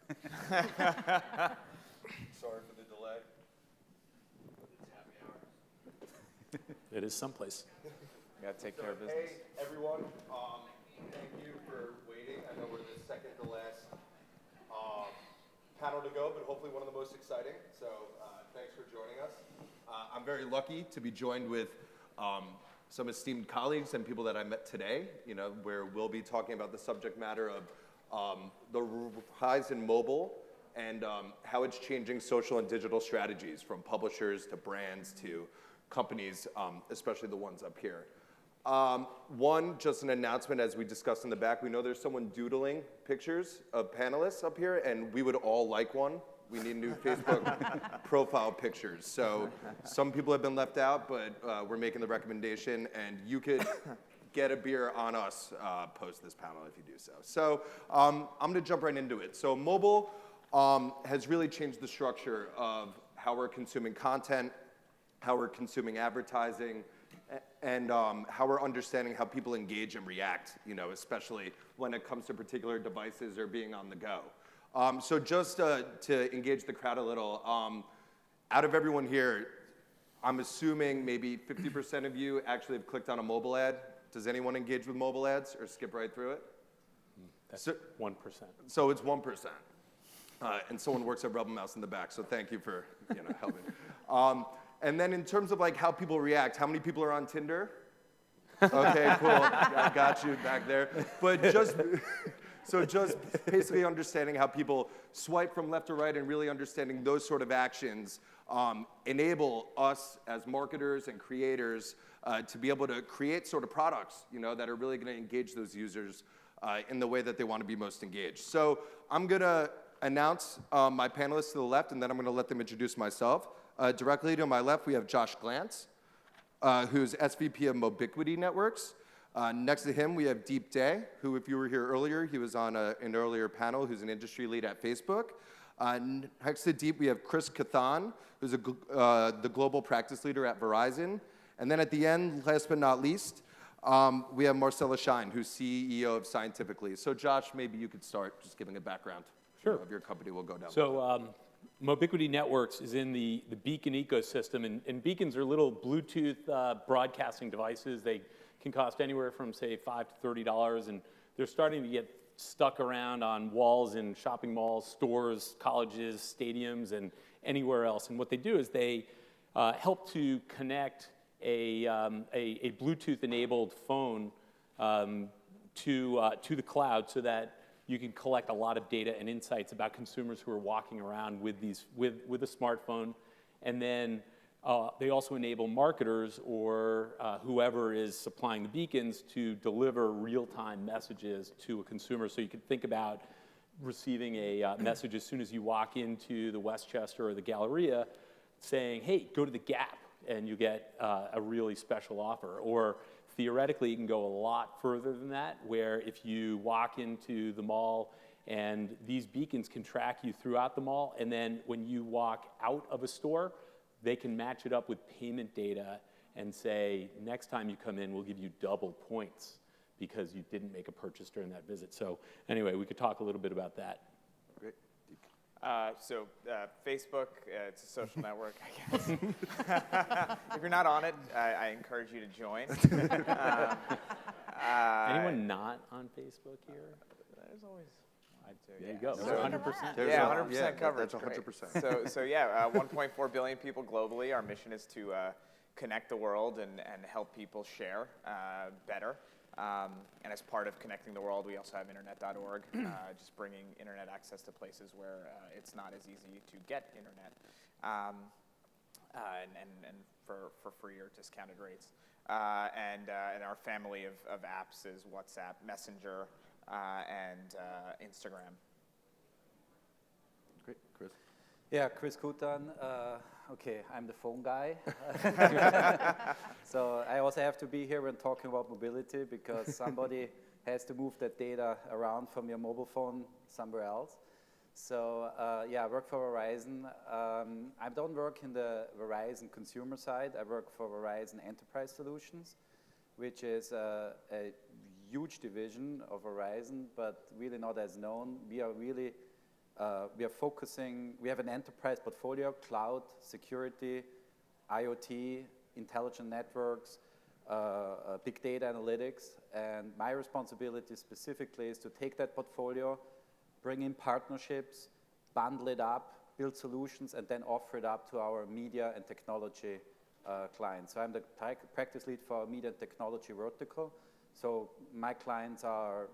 Sorry for the delay. It is someplace. Got to take care of business. Hey, everyone. Thank you for waiting. I know we're the second to last panel to go, but hopefully one of the most exciting. So thanks for joining us. I'm very lucky to be joined with some esteemed colleagues and people that I met today, where we'll be talking about the subject matter of the rise in mobile and how it's changing social and digital strategies from publishers to brands to companies, especially the ones up here. One, just an announcement as we discussed in the back, we know there's someone doodling pictures of panelists up here, and we would all like one. We need new Facebook profile pictures. So some people have been left out, but we're making the recommendation, and you could get a beer on us post this panel if you do so. So I'm gonna jump right into it. So mobile has really changed the structure of how we're consuming content, how we're consuming advertising, and how we're understanding how people engage and react, especially when it comes to particular devices or being on the go. So just to engage the crowd a little, out of everyone here, I'm assuming maybe 50% of you actually have clicked on a mobile ad. Does anyone engage with mobile ads or skip right through it? That's 1%. So it's 1%. And someone works at Rebel Mouse in the back, so thank you for helping. And then in terms of how people react, how many people are on Tinder? Okay, cool. I got you back there. But just basically understanding how people swipe from left to right and really understanding those sort of actions enable us as marketers and creators to be able to create sort of products that are really going to engage those users in the way that they want to be most engaged. So I'm going to announce my panelists to the left, and then I'm going to let them introduce myself. Directly to my left, we have Josh Glantz, who's SVP of Mobiquity Networks. Next to him, we have Deep Day, who, if you were here earlier, he was on an earlier panel, who's an industry lead at Facebook. Next to Deep, we have Chris Cathan, who's the global practice leader at Verizon. And then at the end, last but not least, we have Marcella Schein, who's CEO of Scientifically. So Josh, maybe you could start just giving a background of your company. We'll go down. So Mobiquity Networks is in the Beacon ecosystem, and beacons are little Bluetooth broadcasting devices. They can cost anywhere from, say, $5 to $30, and they're starting to get stuck around on walls in shopping malls, stores, colleges, stadiums, and anywhere else. And what they do is they help to connect a Bluetooth-enabled phone to the cloud so that you can collect a lot of data and insights about consumers who are walking around with a smartphone. And then they also enable marketers or whoever is supplying the beacons to deliver real-time messages to a consumer. So you can think about receiving a message as soon as you walk into the Westchester or the Galleria saying, hey, go to the Gap, and you get a really special offer. Or theoretically, you can go a lot further than that, where if you walk into the mall and these beacons can track you throughout the mall, and then when you walk out of a store, they can match it up with payment data and say, next time you come in, we'll give you double points because you didn't make a purchase during that visit. So anyway, we could talk a little bit about that. Great. Facebook, it's a social network, I guess. If you're not on it, I encourage you to join. Anyone not on Facebook here? There's always. There you go. So 100%. Yeah, 100% coverage. That's 100%. So yeah, 1.4 billion people globally. Our mission is to connect the world and help people share better. And as part of connecting the world, we also have internet.org, just bringing internet access to places where it's not as easy to get internet, and for free or discounted rates. And our family of apps is WhatsApp, Messenger, and Instagram. Great, Chris. Yeah, Chris Kutan. Okay, I'm the phone guy. So I also have to be here when talking about mobility because somebody has to move that data around from your mobile phone somewhere else. So yeah, I work for Verizon. I don't work in the Verizon consumer side. I work for Verizon Enterprise Solutions, which is a huge division of Verizon, but really not as known. We are really we have an enterprise portfolio, cloud, security, IoT, intelligent networks, big data analytics, and my responsibility specifically is to take that portfolio, bring in partnerships, bundle it up, build solutions, and then offer it up to our media and technology clients. So I'm the practice lead for our media and technology vertical. So my clients are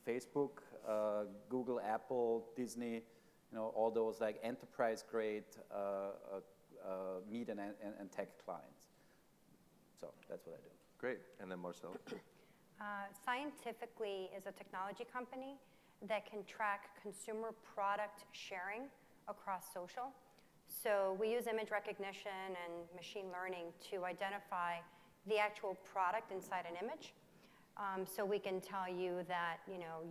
Facebook, Google, Apple, Disney, all those like enterprise-grade media and tech clients. So that's what I do. Great. And then Marcel. Scientifically is a technology company that can track consumer product sharing across social. So we use image recognition and machine learning to identify the actual product inside an image. So we can tell you that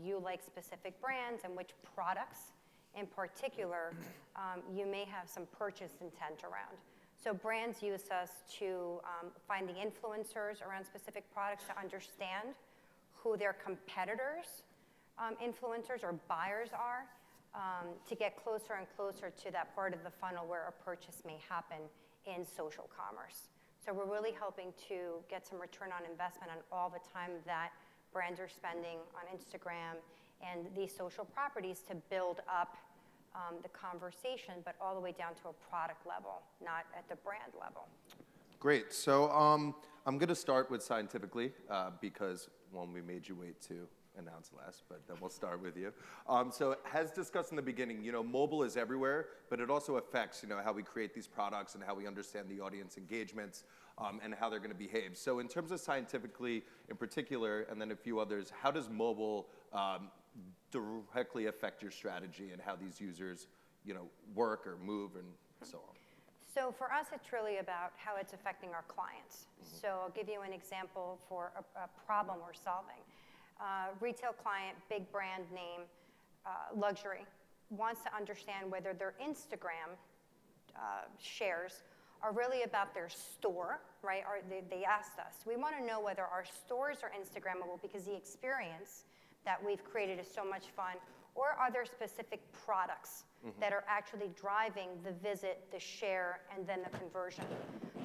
you like specific brands and which products in particular you may have some purchase intent around. So brands use us to find the influencers around specific products to understand who their competitors' influencers or buyers are, to get closer and closer to that part of the funnel where a purchase may happen in social commerce. So we're really helping to get some return on investment on all the time that brands are spending on Instagram and these social properties to build up the conversation, but all the way down to a product level, not at the brand level. Great. So I'm going to start with scientifically because, one, we made you wait to announce last, but then we'll start with you. So as discussed in the beginning, mobile is everywhere, but it also affects, how we create these products and how we understand the audience engagements and how they're going to behave. So in terms of scientifically in particular, and then a few others, how does mobile directly affect your strategy and how these users, work or move and so on? So for us, it's really about how it's affecting our clients. Mm-hmm. So I'll give you an example for a problem we're solving. Retail client, big brand name, luxury, wants to understand whether their Instagram shares are really about their store, right? Or they asked us. We want to know whether our stores are Instagrammable because the experience that we've created is so much fun, or are there specific products that are actually driving the visit, the share, and then the conversion?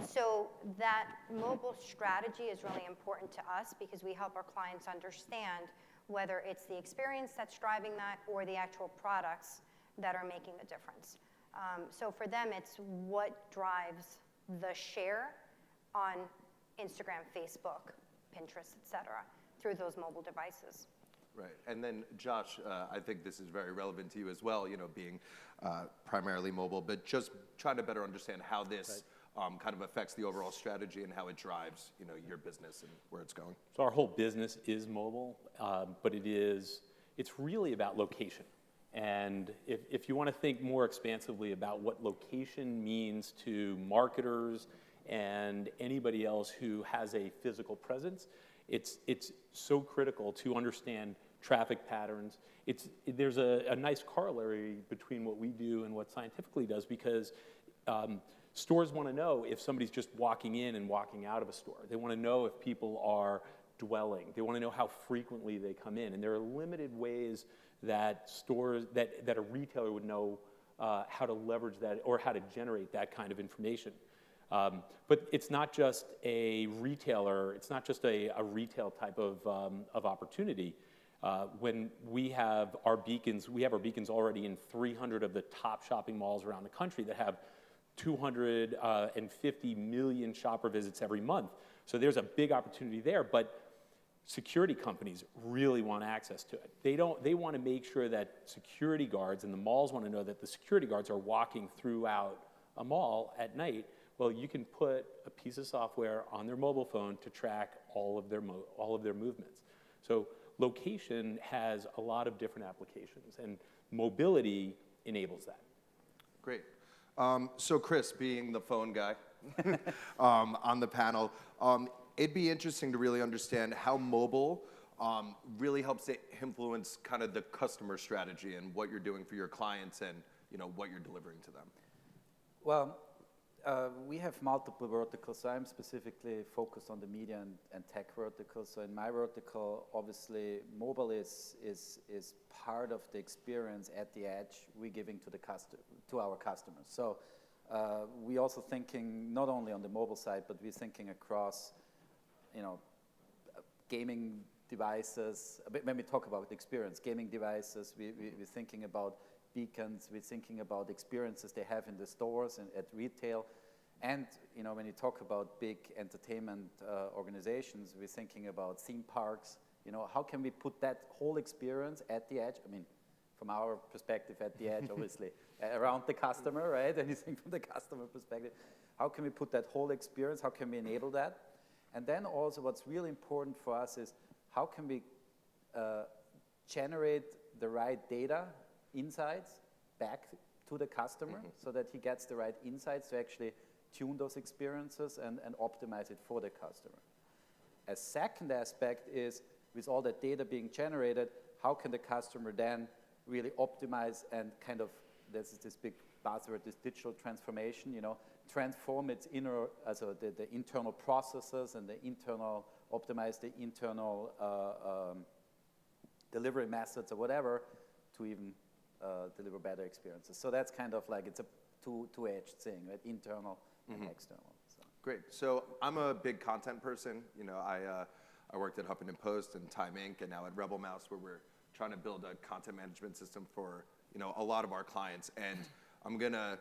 So that mobile strategy is really important to us because we help our clients understand whether it's the experience that's driving that or the actual products that are making the difference. So for them, it's what drives the share on Instagram, Facebook, Pinterest, et cetera, through those mobile devices. Right. And then, Josh, I think this is very relevant to you as well, being primarily mobile, but just trying to better understand how this kind of affects the overall strategy and how it drives, your business and where it's going. So our whole business is mobile, but it's really about location. And if you want to think more expansively about what location means to marketers and anybody else who has a physical presence, it's so critical to understand traffic patterns. There's a nice corollary between what we do and what scientifically does because stores want to know if somebody's just walking in and walking out of a store. They want to know if people are dwelling. They want to know how frequently they come in. And there are limited ways that stores, that a retailer would know how to leverage that or how to generate that kind of information. But it's not just a retailer, it's not just a retail type of opportunity. When we have our beacons already in 300 of the top shopping malls around the country that have 250 million shopper visits every month. So there's a big opportunity there, but security companies really want access to it. They want to make sure that security guards, and the malls want to know that the security guards are walking throughout a mall at night. Well, you can put a piece of software on their mobile phone to track all of their movements. So location has a lot of different applications, and mobility enables that. Great. So Chris, being the phone guy on the panel, it'd be interesting to really understand how mobile really helps to influence kind of the customer strategy and what you're doing for your clients and what you're delivering to them. Well, We have multiple verticals, so I'm specifically focused on the media and tech vertical. So in my vertical, obviously, mobile is part of the experience at the edge we're giving to our customers. So we also thinking not only on the mobile side, but we're thinking across, gaming devices. When we talk about experience, gaming devices, we're thinking about beacons, we're thinking about experiences they have in the stores and at retail. And when you talk about big entertainment organizations, we're thinking about theme parks. How can we put that whole experience at the edge? I mean, from our perspective at the edge, obviously, around the customer, right? Anything from the customer perspective. How can we put that whole experience? How can we enable that? And then also what's really important for us is how can we generate the right data, insights back to the customer so that he gets the right insights to actually tune those experiences and optimize it for the customer. A second aspect is with all that data being generated, how can the customer then really optimize and kind of, this is this big buzzword, this digital transformation, transform its the internal processes and optimize the internal delivery methods or whatever to even deliver better experiences. So that's kind of like, it's a two-edged thing, right? Internal and external. So. Great. So I'm a big content person. I worked at Huffington Post and Time Inc. and now at Rebel Mouse, where we're trying to build a content management system for a lot of our clients. And I'm gonna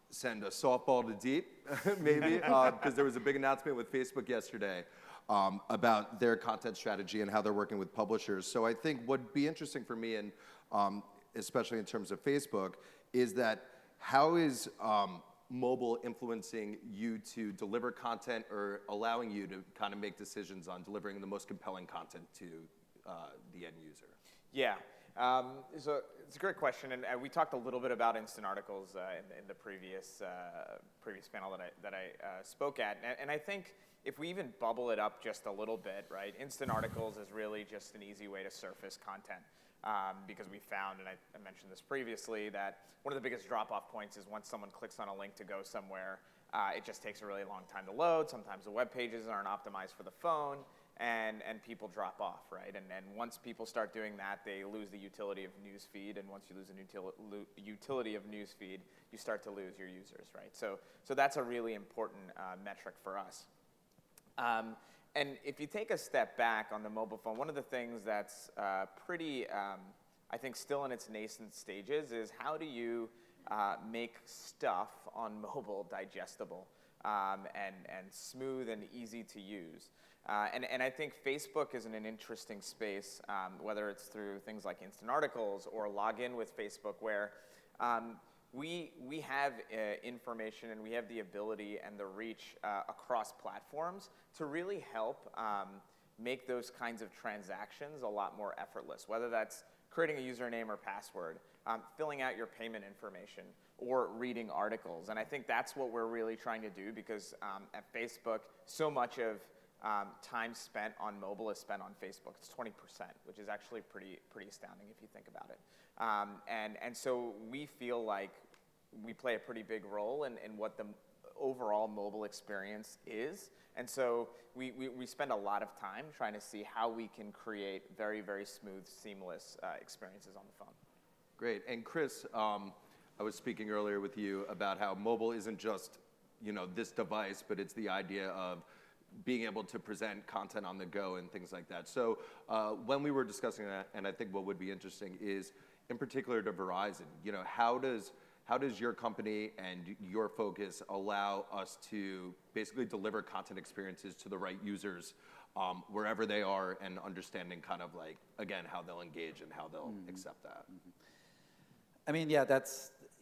send a softball to Deep, maybe, because there was a big announcement with Facebook yesterday about their content strategy and how they're working with publishers. So I think what'd be interesting for me, and especially in terms of Facebook, is that how is mobile influencing you to deliver content or allowing you to kind of make decisions on delivering the most compelling content to the end user? Yeah, so it's a great question, and we talked a little bit about instant articles in the previous panel that I spoke at, and I think if we even bubble it up just a little bit, right? Instant articles is really just an easy way to surface content. Because we found, and I mentioned this previously, that one of the biggest drop-off points is once someone clicks on a link to go somewhere, it just takes a really long time to load. Sometimes the web pages aren't optimized for the phone, and people drop off, right? And once people start doing that, they lose the utility of newsfeed, and once you lose the utility of newsfeed, you start to lose your users, right? So that's a really important metric for us. And if you take a step back on the mobile phone, one of the things that's pretty, I think, still in its nascent stages is how do you make stuff on mobile digestible and smooth and easy to use. And I think Facebook is in an interesting space, whether it's through things like instant articles or log in with Facebook, where we have information and we have the ability and the reach across platforms to really help make those kinds of transactions a lot more effortless, whether that's creating a username or password, filling out your payment information, or reading articles. And I think that's what we're really trying to do because at Facebook, so much of time spent on mobile is spent on Facebook. It's 20%, which is actually pretty astounding if you think about it. And so we feel like we play a pretty big role in what the overall mobile experience is. And so we spend a lot of time trying to see how we can create very, very smooth, seamless experiences on the phone. Great. And Chris, I was speaking earlier with you about how mobile isn't just this device, but it's the idea of being able to present content on the go and things like that. So when we were discussing that, and I think what would be interesting is, in particular to Verizon, how does your company and your focus allow us to basically deliver content experiences to the right users wherever they are, and understanding kind of like, again, how they'll engage and how they'll accept that? I mean, yeah,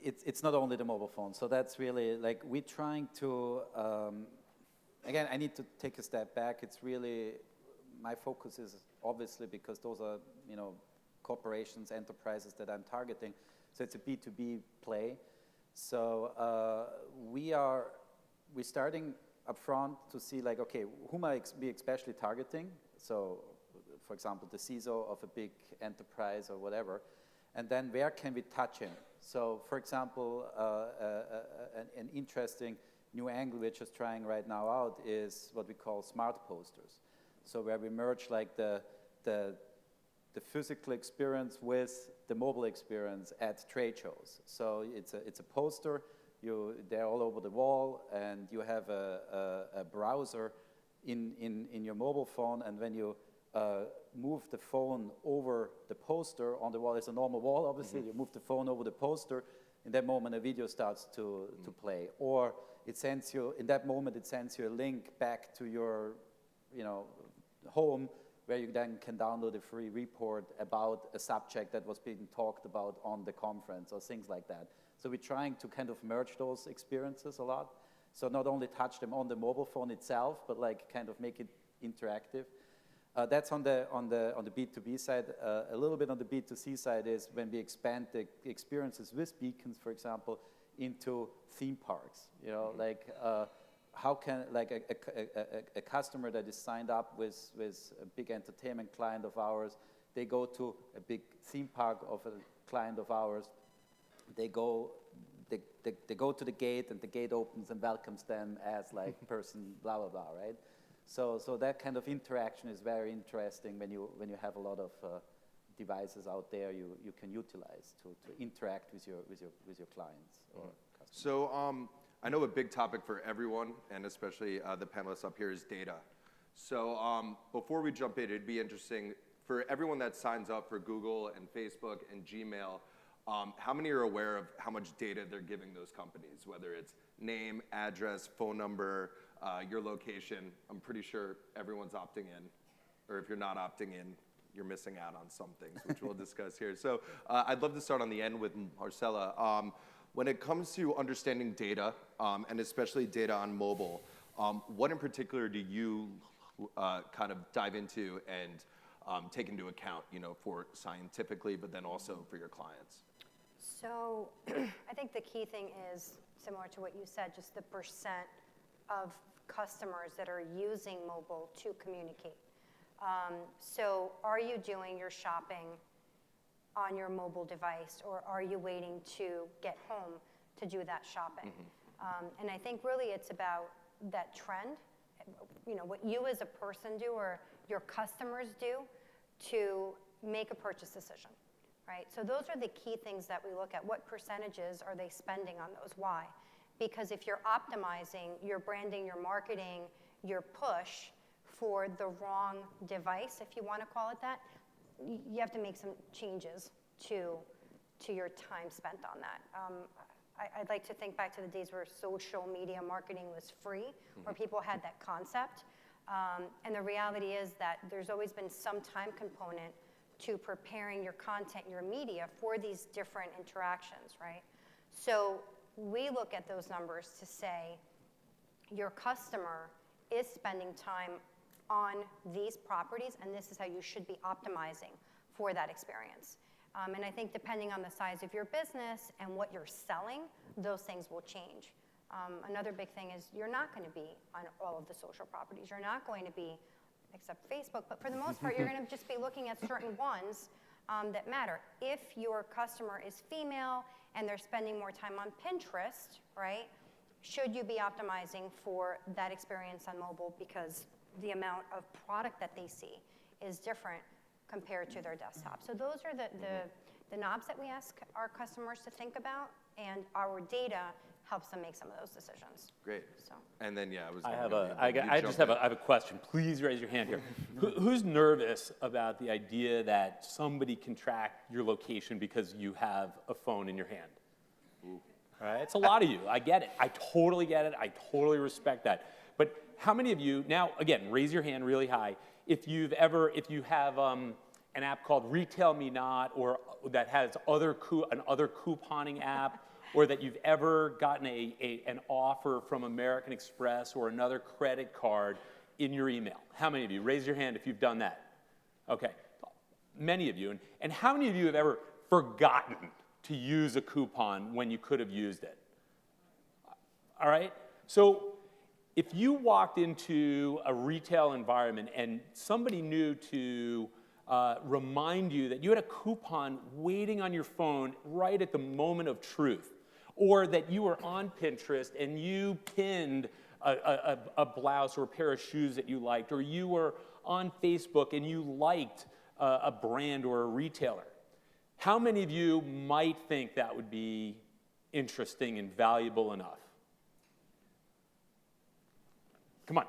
it's not only the mobile phone. So that's really like we're trying to, again, I need to take a step back. It's really, my focus is obviously because those are, corporations, enterprises that I'm targeting. So it's a B2B play. So we're starting up front to see like, okay, who might be especially targeting? So for example, the CISO of a big enterprise or whatever. and then where can we touch him? So, for example, an interesting new angle we're just trying right now out is what we call smart posters. So where we merge like the physical experience with the mobile experience at trade shows. So it's a poster. They're all over the wall, and you have a browser in your mobile phone, and when you move the phone over the poster on the wall, it's a normal wall, obviously, you move the phone over the poster, in that moment a video starts to play. Or it sends you, in that moment, it sends you a link back to your home, where you then can download a free report about a subject that was being talked about on the conference or things like that. So we're trying to kind of merge those experiences a lot. So not only touch them on the mobile phone itself, but like kind of make it interactive. That's on the B2B side. A little bit on the B2C side is when we expand the experiences with beacons, for example, into theme parks. Like how can like a customer that is signed up with a big entertainment client of ours, they go to a big theme park of a client of ours. They go to the gate, and the gate opens and welcomes them as like person blah blah blah, right? So that kind of interaction is very interesting when you have a lot of devices out there you can utilize to interact with your clients or customers. So I know a big topic for everyone, and especially the panelists up here, is data. So before we jump in, it'd be interesting for everyone that signs up for Google and Facebook and Gmail. How many are aware of how much data they're giving those companies, whether it's name, address, phone number, your location? I'm pretty sure everyone's opting in, or if you're not opting in, you're missing out on some things, which we'll discuss here. So I'd love to start on the end with Marcella. When it comes to understanding data, and especially data on mobile, what in particular do you kind of dive into and take into account, for scientifically, but then also for your clients? So I think the key thing is similar to what you said, just the percent of customers that are using mobile to communicate. So are you doing your shopping on your mobile device, or are you waiting to get home to do that shopping? And I think really it's about that trend, what you as a person do or your customers do to make a purchase decision, right? So those are the key things that we look at. What percentages are they spending on those? Why? Because if you're optimizing your branding, your marketing, your push for the wrong device, if you want to call it that, you have to make some changes to your time spent on that. I'd like to think back to the days where social media marketing was free, where people had that concept. And the reality is that there's always been some time component to preparing your content, your media for these different interactions, right? So we look at those numbers to say your customer is spending time on these properties, and this is how you should be optimizing for that experience. And I think depending on the size of your business and what you're selling, those things will change. Another big thing is you're not going to be on all of the social properties. You're not going to be, except Facebook, but for the most part, you're going to just be looking at certain ones that matter. If your customer is female and they're spending more time on Pinterest, right, should you be optimizing for that experience on mobile because the amount of product that they see is different compared to their desktop? So those are the knobs that we ask our customers to think about, and our data helps them make some of those decisions. Great. So. And then, I have a question. Please raise your hand here. Who's nervous about the idea that somebody can track your location because you have a phone in your hand? Ooh. All right, it's a lot of you. I get it. I totally get it. I totally respect that. But how many of you, now, again, raise your hand really high, if you have an app called Retail Me Not, or that has another couponing app, or that you've ever gotten an offer from American Express or another credit card in your email? How many of you? Raise your hand if you've done that. Okay, many of you. And how many of you have ever forgotten to use a coupon when you could have used it? All right, so if you walked into a retail environment and somebody new to remind you that you had a coupon waiting on your phone right at the moment of truth, or that you were on Pinterest and you pinned a blouse or a pair of shoes that you liked, or you were on Facebook and you liked a brand or a retailer. How many of you might think that would be interesting and valuable enough? Come on.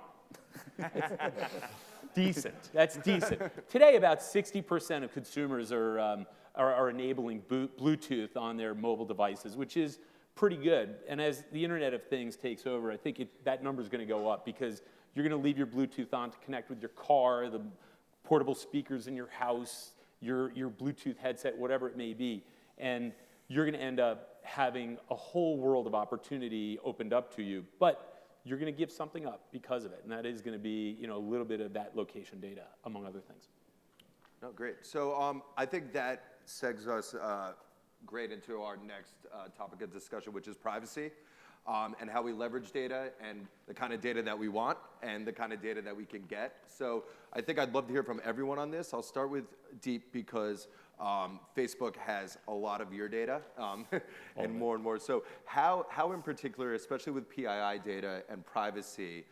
Decent. That's decent. Today, about 60% of consumers are enabling Bluetooth on their mobile devices, which is pretty good. And as the Internet of Things takes over, I think that number is going to go up, because you're going to leave your Bluetooth on to connect with your car, the portable speakers in your house, your Bluetooth headset, whatever it may be. And you're going to end up having a whole world of opportunity opened up to you. But you're going to give something up because of it, and that is going to be, a little bit of that location data, among other things. No, great. So I think that segs us great into our next topic of discussion, which is privacy, and how we leverage data, and the kind of data that we want, and the kind of data that we can get. So I think I'd love to hear from everyone on this. I'll start with Deep, because Facebook has a lot of your data, and more and more. So how in particular, especially with PII data and privacy,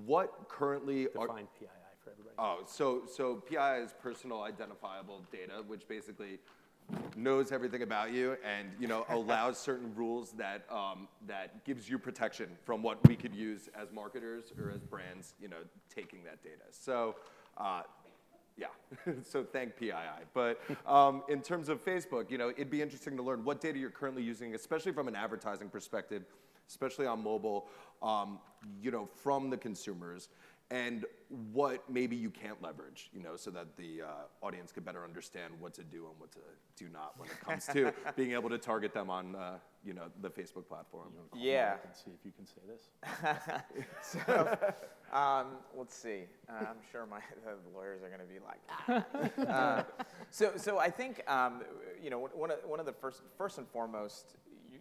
what currently Define PII for everybody. Oh, so PII is personal identifiable data, which basically knows everything about you, and allows certain rules that that gives you protection from what we could use as marketers or as brands, taking that data. So. Yeah, so thank PII. But in terms of Facebook, it'd be interesting to learn what data you're currently using, especially from an advertising perspective, especially on mobile, from the consumers, and what maybe you can't leverage, so that the audience could better understand what to do and what to do not when it comes to being able to target them on, the Facebook platform. Yeah. And see if you can say this. Let's see. I'm sure the lawyers are going to be like, So I think, one of the first and foremost,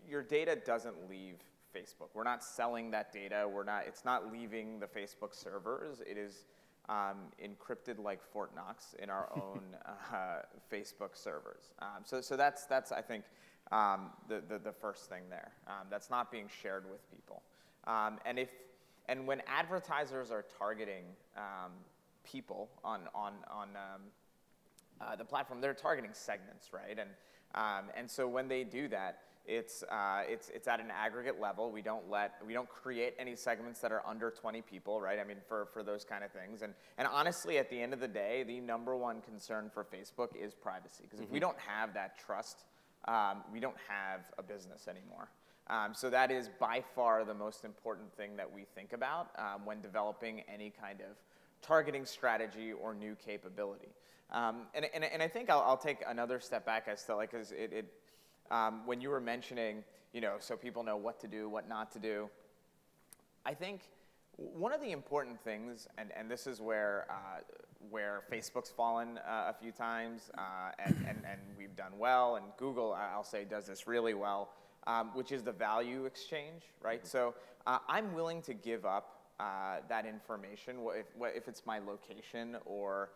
your data doesn't leave Facebook. We're not selling that data. It's not leaving the Facebook servers. It is encrypted like Fort Knox in our own Facebook servers. So that's I think the first thing there. That's not being shared with people. And when advertisers are targeting people on the platform, they're targeting segments, right? And so when they do that, it's at an aggregate level. We don't create any segments that are under 20 people, right? I mean, for those kind of things. And honestly, at the end of the day, the number one concern for Facebook is privacy. Because if we don't have that trust, we don't have a business anymore. So that is by far the most important thing that we think about when developing any kind of targeting strategy or new capability. And I think I'll take another step back as to because when you were mentioning, so people know what to do, what not to do. I think one of the important things, and this is where Facebook's fallen a few times, and we've done well, and Google, I'll say, does this really well, which is the value exchange, right? So I'm willing to give up that information, if it's my location or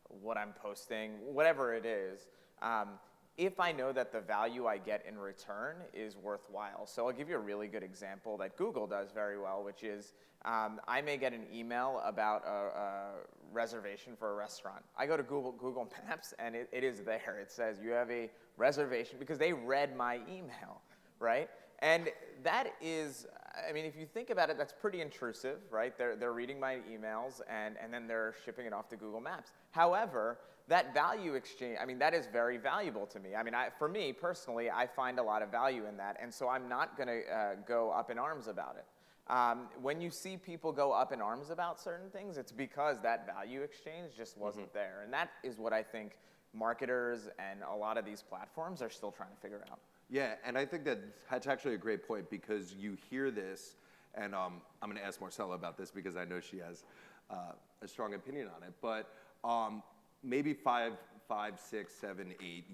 what I'm posting, whatever it is, if I know that the value I get in return is worthwhile. So I'll give you a really good example that Google does very well, which is I may get an email about a reservation for a restaurant. I go to Google Maps, and it is there. It says you have a reservation, because they read my email, right? And that is, I mean, if you think about it, that's pretty intrusive, right? They're reading my emails, and then they're shipping it off to Google Maps. However, that value exchange, I mean, that is very valuable to me. I mean, for me personally, I find a lot of value in that, and so I'm not going to go up in arms about it. When you see people go up in arms about certain things, it's because that value exchange just wasn't there. And that is what I think marketers and a lot of these platforms are still trying to figure out. Yeah, and I think that's actually a great point, because you hear this, and I'm going to ask Marcella about this because I know she has a strong opinion on it, but maybe five 5, 6, 7, 8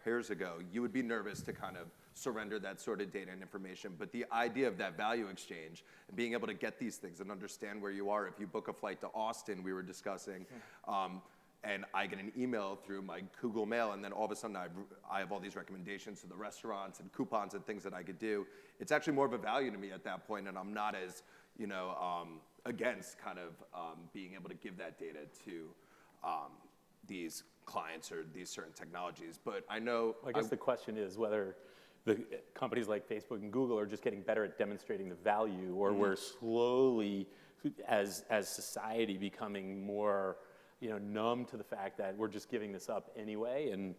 years ago, you would be nervous to kind of surrender that sort of data and information. But the idea of that value exchange and being able to get these things and understand where you are, if you book a flight to Austin, we were discussing, and I get an email through my Google Mail, and then all of a sudden I have all these recommendations to the restaurants and coupons and things that I could do. It's actually more of a value to me at that point, and I'm not as, against kind of being able to give that data to these clients or these certain technologies. But I know... I guess the question is whether the companies like Facebook and Google are just getting better at demonstrating the value, or we're slowly, as society, becoming more numb to the fact that we're just giving this up anyway, and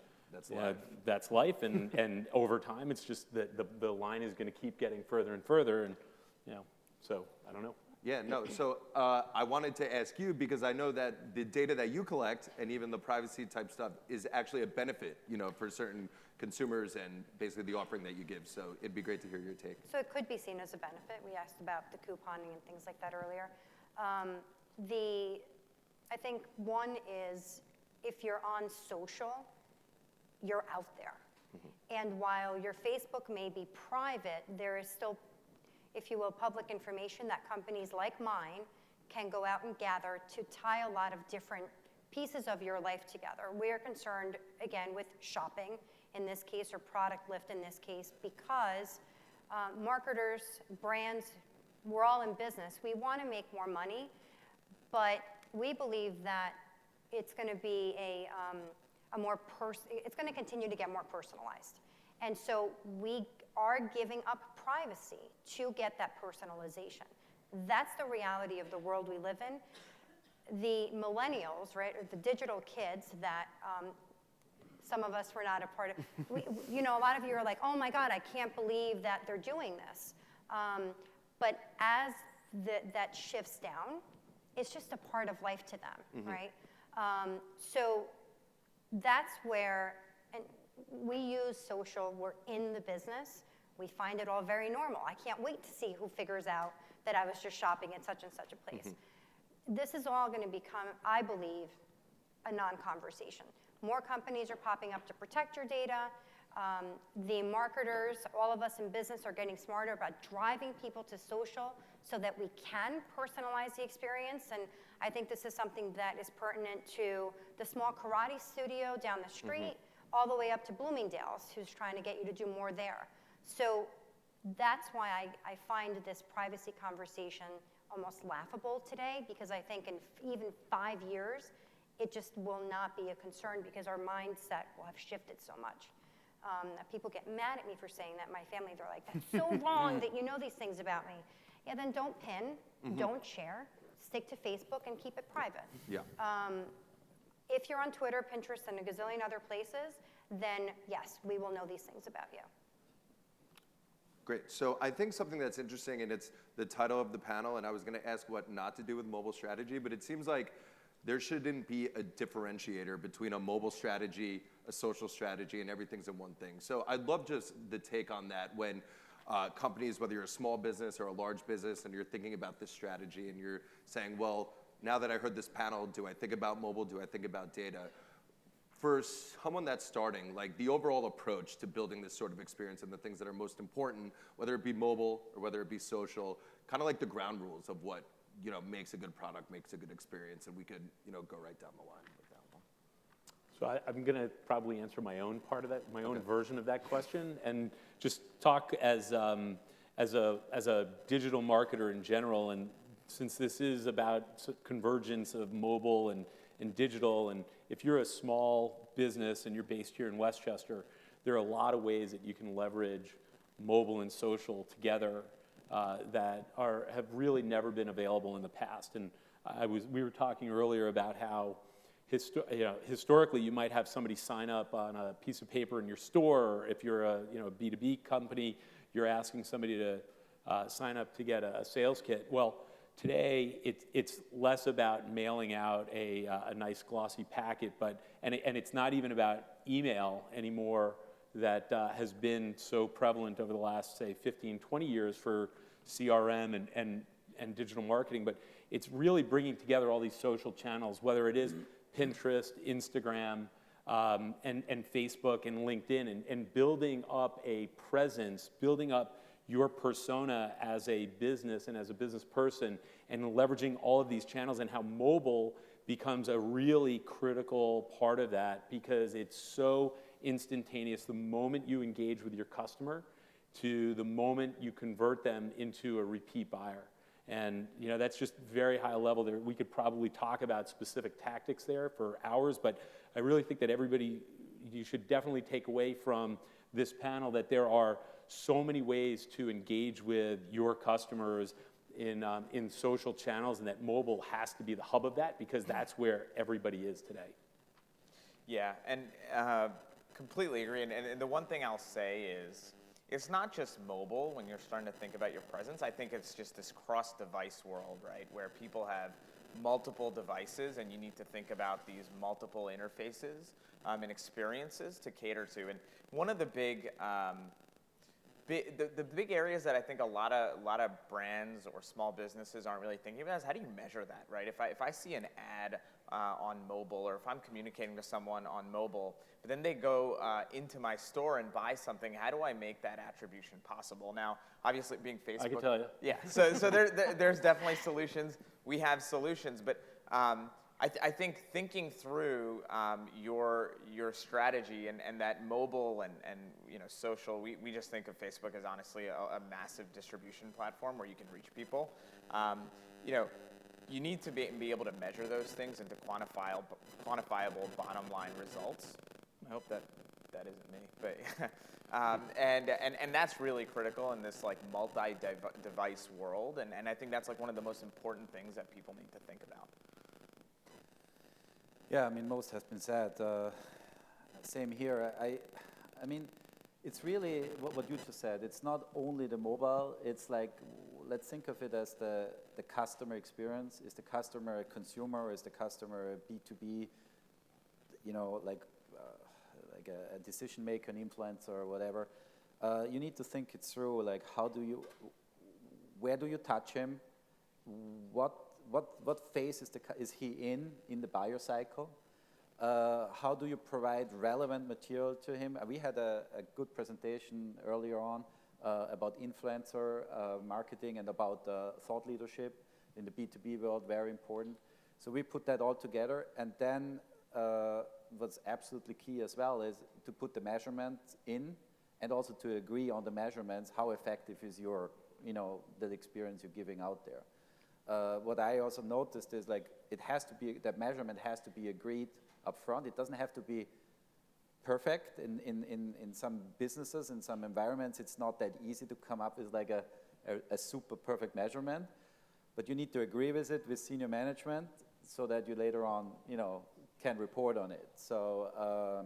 that's life, and over time it's just that the line is going to keep getting further and further, and so I don't know. Yeah, no, so I wanted to ask you, because I know that the data that you collect and even the privacy type stuff is actually a benefit, for certain consumers and basically the offering that you give. So it'd be great to hear your take. So it could be seen as a benefit. We asked about the couponing and things like that earlier. I think one is, if you're on social, you're out there. And while your Facebook may be private, there is still, if you will, public information that companies like mine can go out and gather to tie a lot of different pieces of your life together. We're concerned, again, with shopping in this case, or product lift in this case, because marketers, brands, we're all in business. We want to make more money, but we believe that it's going to be it's going to continue to get more personalized. And so we are giving up privacy to get that personalization. That's the reality of the world we live in. The millennials, right, or the digital kids that some of us were not a part of, a lot of you are like, oh my God, I can't believe that they're doing this. But as that shifts down, it's just a part of life to them, right? So that's where, and we use social, we're in the business, we find it all very normal. I can't wait to see who figures out that I was just shopping at such and such a place. This is all going to become, I believe, a non-conversation. More companies are popping up to protect your data. The marketers, all of us in business, are getting smarter about driving people to social so that we can personalize the experience. And I think this is something that is pertinent to the small karate studio down the street, all the way up to Bloomingdale's, who's trying to get you to do more there. So that's why I find this privacy conversation almost laughable today, because I think in even 5 years, it just will not be a concern, because our mindset will have shifted so much. People get mad at me for saying that. My family, they're like, that's so wrong that you know these things about me. Yeah, then don't pin, don't share, stick to Facebook and keep it private. Yeah. If you're on Twitter, Pinterest, and a gazillion other places, then yes, we will know these things about you. Great. So I think something that's interesting, and it's the title of the panel, and I was going to ask what not to do with mobile strategy, but it seems like there shouldn't be a differentiator between a mobile strategy, a social strategy, and everything's in one thing. So I'd love just the take on that when companies, whether you're a small business or a large business, and you're thinking about this strategy, and you're saying, well, now that I heard this panel, do I think about mobile? Do I think about data? For someone that's starting, like the overall approach to building this sort of experience and the things that are most important, whether it be mobile or whether it be social, kind of like the ground rules of what makes a good product, makes a good experience, and we could go right down the line with that one. So I'm going to probably answer my own part of that, my own version of that question, and just talk as a digital marketer in general. And since this is about convergence of mobile and digital, and if you're a small business and you're based here in Westchester, there are a lot of ways that you can leverage mobile and social together that have really never been available in the past. And we were talking earlier about how historically you might have somebody sign up on a piece of paper in your store, or if you're a B2B company, you're asking somebody to sign up to get a sales kit. Well, today it's less about mailing out a nice glossy packet, and it's not even about email anymore that has been so prevalent over the last, say, 15, 20 years for CRM and digital marketing, but it's really bringing together all these social channels, whether it is Pinterest, Instagram, and Facebook and LinkedIn and building up a presence, building up your persona as a business and as a business person, and leveraging all of these channels, and how mobile becomes a really critical part of that, because it's so instantaneous the moment you engage with your customer to the moment you convert them into a repeat buyer. And that's just very high level there. We could probably talk about specific tactics there for hours, but I really think that you should definitely take away from this panel that there are so many ways to engage with your customers in social channels, and that mobile has to be the hub of that, because that's where everybody is today. Yeah, and completely agree. And the one thing I'll say is, it's not just mobile when you're starting to think about your presence. I think it's just this cross-device world, right, where people have multiple devices, and you need to think about these multiple interfaces and experiences to cater to. And one of the big big areas that I think a lot of brands or small businesses aren't really thinking about is, how do you measure that, right? If I see an ad on mobile, or if I'm communicating to someone on mobile, but then they go into my store and buy something, how do I make that attribution possible? Now, obviously, being Facebook, I can tell you. Yeah, so there's definitely solutions. We have solutions, but I think thinking through your strategy and that mobile and social, we just think of Facebook as honestly a massive distribution platform where you can reach people. You need to be able to measure those things into quantifiable bottom line results. I hope that isn't me, but and that's really critical in this like multi-device world, and I think that's like one of the most important things that people need to think about. Yeah, I mean, most has been said. Same here. I mean, it's really what you just said. It's not only the mobile. It's like, let's think of it as the customer experience. Is the customer a consumer, or is the customer a B2B, like a decision maker, an influencer, or whatever? You need to think it through, like, where do you touch him? What phase is he in the buyer cycle? How do you provide relevant material to him? We had a good presentation earlier on about influencer marketing and about thought leadership in the B2B world, very important. So we put that all together, and then what's absolutely key as well is to put the measurements in, and also to agree on the measurements. How effective is the experience you're giving out there? What I also noticed is, like, that measurement has to be agreed up front. It doesn't have to be perfect. In some businesses, in some environments, it's not that easy to come up with like a super perfect measurement, but you need to agree with it with senior management so that you later on, can report on it. So,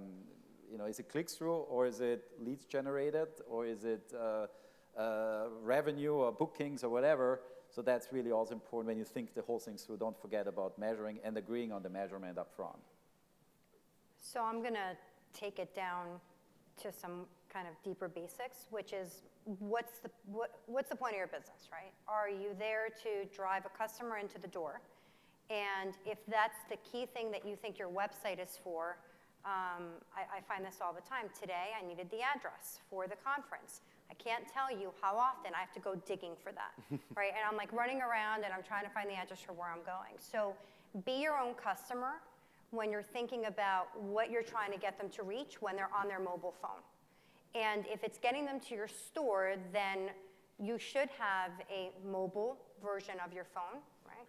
is it click-through, or is it leads generated, or is it revenue or bookings or whatever? So that's really also important when you think the whole thing through. Don't forget about measuring and agreeing on the measurement up front. So I'm going to take it down to some kind of deeper basics, which is what's the point of your business, right? Are you there to drive a customer into the door? And if that's the key thing that you think your website is for, I find this all the time. Today, I needed the address for the conference. I can't tell you how often I have to go digging for that, right? And I'm like running around and I'm trying to find the address for where I'm going. So be your own customer when you're thinking about what you're trying to get them to reach when they're on their mobile phone. And if it's getting them to your store, then you should have a mobile version of your phone, right?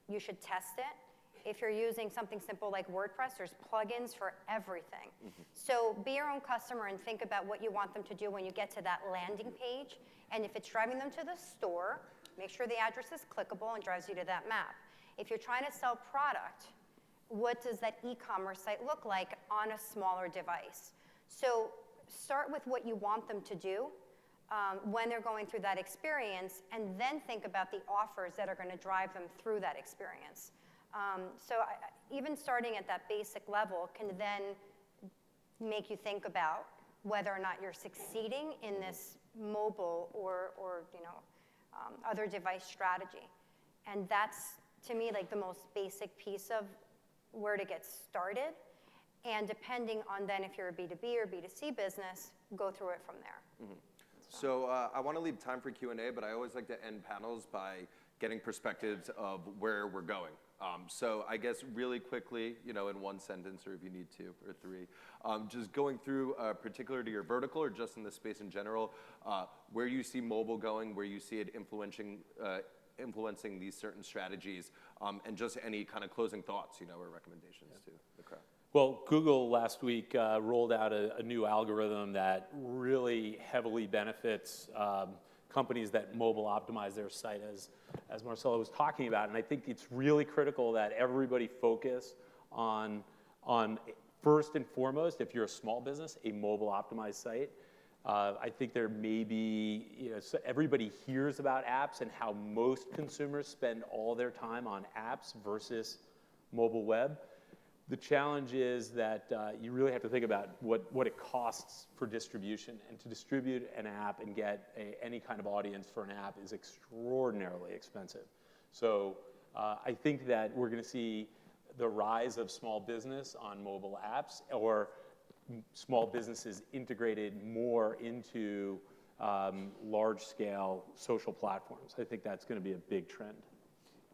You should test it. If you're using something simple like WordPress, there's plugins for everything. Mm-hmm. So be your own customer and think about what you want them to do when you get to that landing page. And if it's driving them to the store, make sure the address is clickable and drives you to that map. If you're trying to sell product, what does that e-commerce site look like on a smaller device? So start with what you want them to do when they're going through that experience, and then think about the offers that are going to drive them through that experience. Even starting at that basic level can then make you think about whether or not you're succeeding in this mobile or other device strategy. And that's, to me, like the most basic piece of where to get started. And depending on then if you're a B2B or B2C business, go through it from there. So I want to leave time for Q&A, but I always like to end panels by getting perspectives of where we're going. So I guess really quickly, in one sentence, or if you need two or three, just going through particular to your vertical or just in the space in general, where you see mobile going, where you see it influencing these certain strategies, and just any kind of closing thoughts, or recommendations to the crowd. Well, Google last week rolled out a new algorithm that really heavily benefits companies that mobile optimize their site, as Marcelo was talking about. And I think it's really critical that everybody focus on first and foremost, if you're a small business, a mobile optimized site. I think there may be, so everybody hears about apps and how most consumers spend all their time on apps versus mobile web. The challenge is that you really have to think about what it costs for distribution. And to distribute an app and get any kind of audience for an app is extraordinarily expensive. So I think that we're going to see the rise of small business on mobile apps, or small businesses integrated more into large-scale social platforms. I think that's going to be a big trend.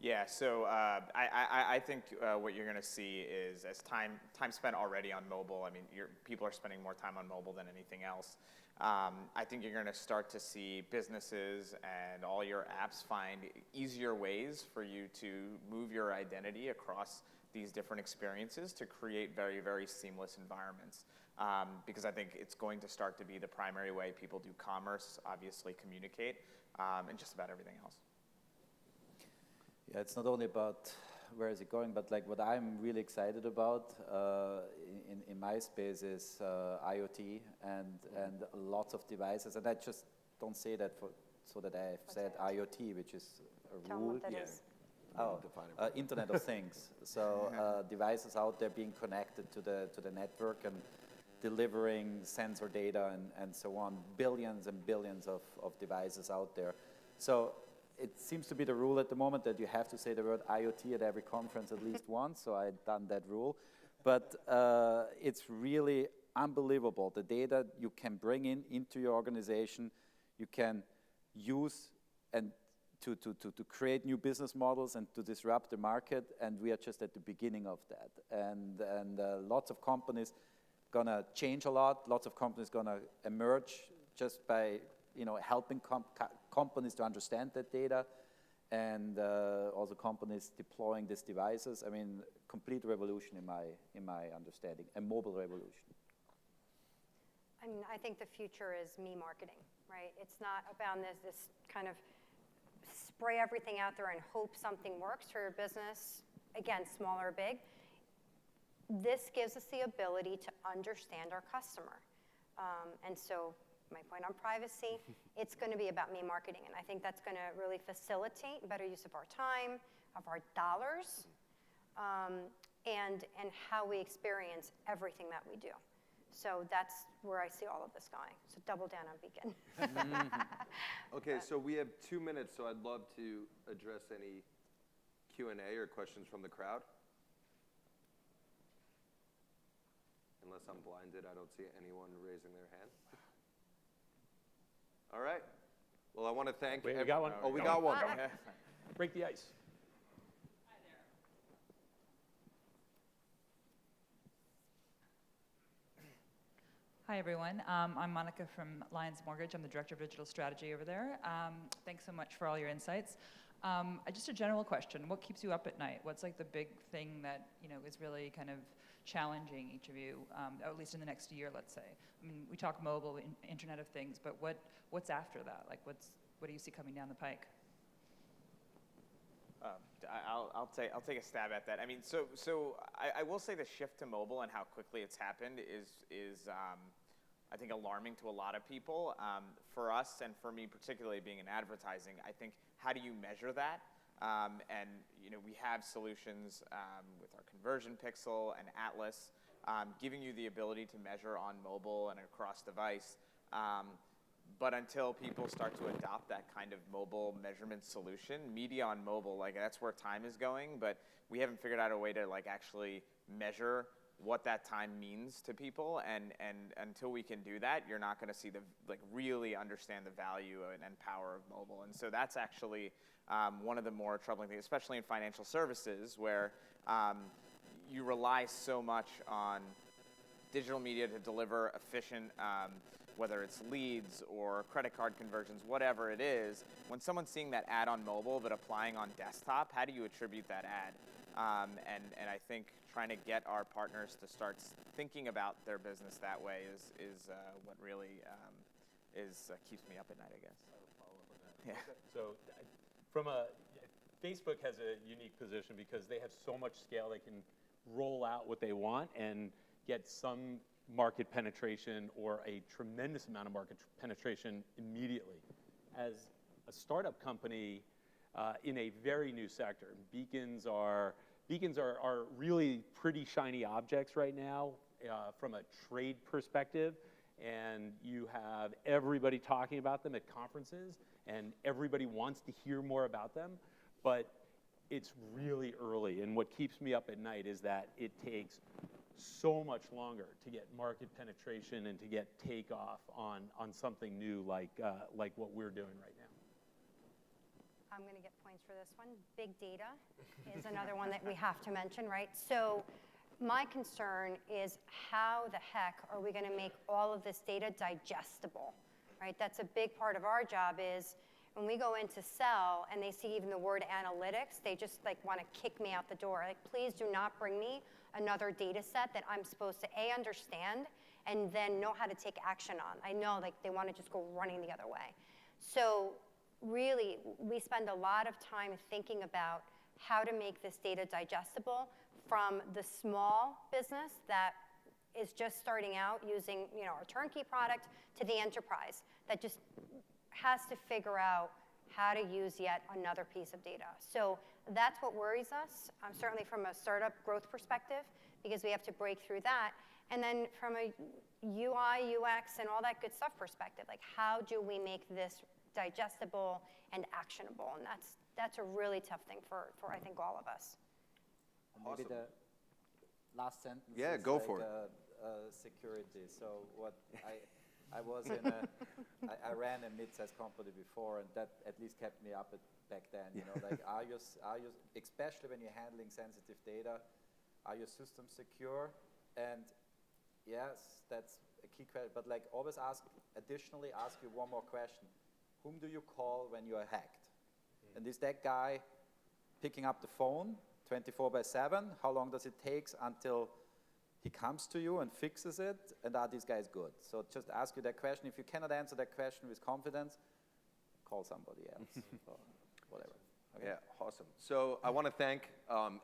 Yeah, so I think what you're going to see is, as time spent already on mobile, I mean, people are spending more time on mobile than anything else. I think you're going to start to see businesses and all your apps find easier ways for you to move your identity across these different experiences to create very, very seamless environments. Because I think it's going to start to be the primary way people do commerce, obviously communicate, and just about everything else. Yeah, it's not only about where is it going, but like what I'm really excited about in my space is IoT and lots of devices. And I just don't say that so that I've said IoT, which is a Tell rule. them what that is. Oh, Internet of Things. So devices out there being connected to the network and delivering sensor data and so on. Billions and billions of devices out there. So it seems to be the rule at the moment that you have to say the word IoT at every conference at least once, so I've done that rule. But it's really unbelievable, the data you can bring into your organization, you can use and to create new business models and to disrupt the market, and we are just at the beginning of that. And lots of companies gonna change a lot, lots of companies gonna emerge just by helping companies to understand that data, and also companies deploying these devices. I mean, complete revolution in my understanding, a mobile revolution. I mean, I think the future is me marketing, right? It's not about this kind of spray everything out there and hope something works for your business, again, small or big. This gives us the ability to understand our customer. And so my point on privacy, it's going to be about me marketing. And I think that's going to really facilitate better use of our time, of our dollars, and how we experience everything that we do. So that's where I see all of this going. So double down on Beacon. Okay, so we have 2 minutes, so I'd love to address any Q&A or questions from the crowd. Unless I'm blinded, I don't see anyone raising their hand. All right. Well, I want to thank. Wait, we got one? Oh, we got one. Break the ice. Hi, everyone. I'm Monica from Lions Mortgage. I'm the Director of Digital Strategy over there. Thanks so much for all your insights. Just a general question. What keeps you up at night? What's like the big thing that is really kind of challenging each of you, at least in the next year, let's say? I mean, we talk mobile, Internet of Things, but what's after that? Like, what do you see coming down the pike? I'll take a stab at that. I mean, so I will say the shift to mobile and how quickly it's happened is I think alarming to a lot of people. For us, and for me particularly being in advertising, I think, how do you measure that? And we have solutions with our conversion pixel and Atlas, giving you the ability to measure on mobile and across device. But until people start to adopt that kind of mobile measurement solution, media on mobile, like that's where time is going. But we haven't figured out a way to like actually measure what that time means to people, and until we can do that, you're not going to see really understand the value and power of mobile. And so that's actually one of the more troubling things, especially in financial services, where you rely so much on digital media to deliver efficient, whether it's leads or credit card conversions, whatever it is. When someone's seeing that ad on mobile but applying on desktop, how do you attribute that ad? And I think trying to get our partners to start thinking about their business that way is what really keeps me up at night, I guess. Yeah. So Facebook has a unique position because they have so much scale, they can roll out what they want and get some market penetration or a tremendous amount of market penetration immediately. As a startup company in a very new sector, beacons are really pretty shiny objects right now from a trade perspective, and you have everybody talking about them at conferences, and everybody wants to hear more about them, but it's really early, and what keeps me up at night is that it takes so much longer to get market penetration and to get takeoff on something new like what we're doing right now. I'm going to get points for this one. Big data is another one that we have to mention, right? So my concern is how the heck are we going to make all of this data digestible, right? That's a big part of our job is when we go in to sell and they see even the word analytics, they just want to kick me out the door. Please do not bring me another data set that I'm supposed to understand and then know how to take action on. I know they want to just go running the other way. So really, we spend a lot of time thinking about how to make this data digestible from the small business that is just starting out using our turnkey product to the enterprise that just has to figure out how to use yet another piece of data. So that's what worries us, certainly from a startup growth perspective, because we have to break through that. And then from a UI, UX, and all that good stuff perspective, how do we make this digestible and actionable? And that's a really tough thing for I think all of us. Maybe the last sentence. Yeah, is go for it. Security. So what I was I ran a mid-sized company before, and that at least kept me up back then. Are you especially when you're handling sensitive data, are your systems secure? And yes, that's a key question. But always additionally ask you one more question. Whom do you call when you are hacked? And is that guy picking up the phone 24/7? How long does it take until he comes to you and fixes it? And are these guys good? So just ask you that question. If you cannot answer that question with confidence, call somebody else or whatever. Okay? Yeah, awesome. So I want to thank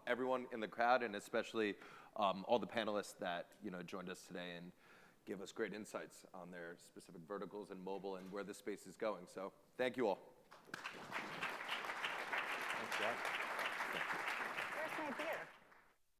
everyone in the crowd, and especially all the panelists that joined us today and give us great insights on their specific verticals and mobile and where the space is going. So thank you all. Thanks, Jack.